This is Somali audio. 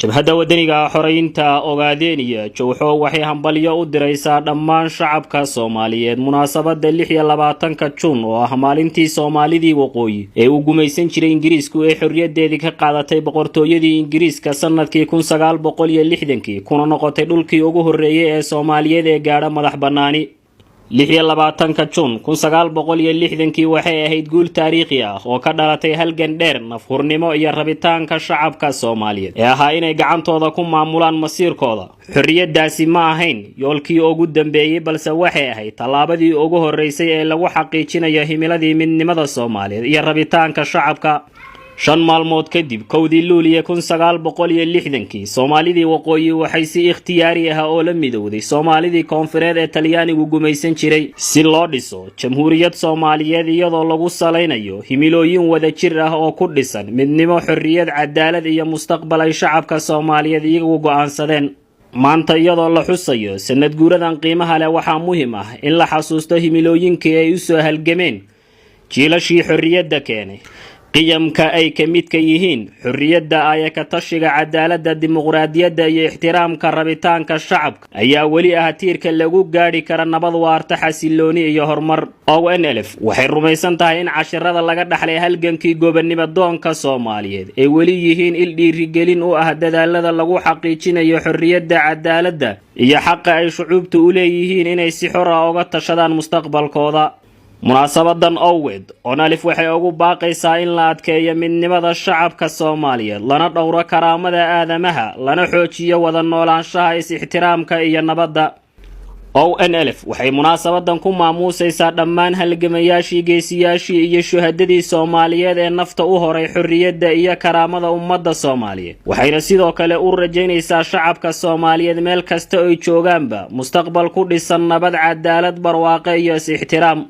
jabhadda wadaniga xoreynta Ogaadeniya Jowxo waxay hambalyo u diraysaa dhammaan shacabka Soomaaliyeed munaasabada 26 Juun oo ah maalintii Soomaalidii waqooyi ee uu gumaysan jiray Ingiriisku ee xorriyadeedii ka qaadatay boqortooyadii Ingiriiska sanadkii 1960 kuna noqotay dhulkii ugu horeeyay ee Soomaaliyeed ee gaadha madax bannaani 26 Juun 1960 waxay ahayd guul taariikhi ah oo ka dhalatay halgan dheer nafhurnimo iyo rabitaanka shacabka Soomaaliyeed ee ahaa inay gacantooda ku maamulaan masiirkooda. xorriyadaasi ma ahayn yoolkii ugu dambeeyay balse waxay ahayd talaabadii ugu horeysay ee lagu xaqiijinayo himiladii midnimada Soomaaliyeed iyo rabitaanka shacabka. 5 maalmood kadib 1 Luulyo 1960 Soomaalidii waqooyi waxay si ikhtiyaari ah oo la midowday Soomaalidii koonfureed ee Talyaanigu gumaysan jiray si loo dhiso jamhuuriyad Soomaaliyeed iyadoo lagu saleynayo himilooyin wada jir ah oo ku dhisan midnimo, xorriyad, cadaalad iyo mustaqbal ay shacabka Soomaaliyeed iyagu go'aansadeen. maanta iyadoo la xusayo sanad guuradan qiimaha leh waxaa muhiim ah in la xasuusto himilooyinkii ay u soo halgameen jiilashii xorriyadda keenay. qiyamka ay ka mid ka yihiin xorriyadda ay ka tashiga cadaaladda, dimuqraadiyadda iyo ixtiraamka rabitaanka shacabka ayaa weli ah tiirka lagu gaari kara nabad waarta, xasilooni iyo horumar. ONLF waxay rumaysan tahay in casharada laga dhaxlay halgankii gobonnimo doonka Soomaaliyeed ay weli yihiin il dhiirigelin u ah dadaalada lagu xaqiijinayo xorriyadda, cadaaladda iyo xaqa ay shucuubtu u leeyihiin inay si xor ah uga tashadaan mustaqbalkooda. munaasabadan awgeed ONLF waxay ugu baaqaysaa in la adkeeyo midnimada shacabka Soomaaliyeed, lana dhowro karaamada aadamaha, lana xoojiyo wada noolaanshaha, is-ixtiraamka iyo nabadda. ONLF waxay munaasabadan ku maamuusaysaa dhammaan halgamayaashii, geesiyaashii iyo shuhadadii Soomaaliyeed ee nafta u horay xorriyadda iyo karaamada ummadda Soomaaliyeed. waxayna sidoo kale u rajaynaysaa shacabka Soomaaliyeed meel kasta oo ay joogaanba mustaqbal ku dhisan nabad, cadaalad, barwaaqo iyo is-ixtiraam.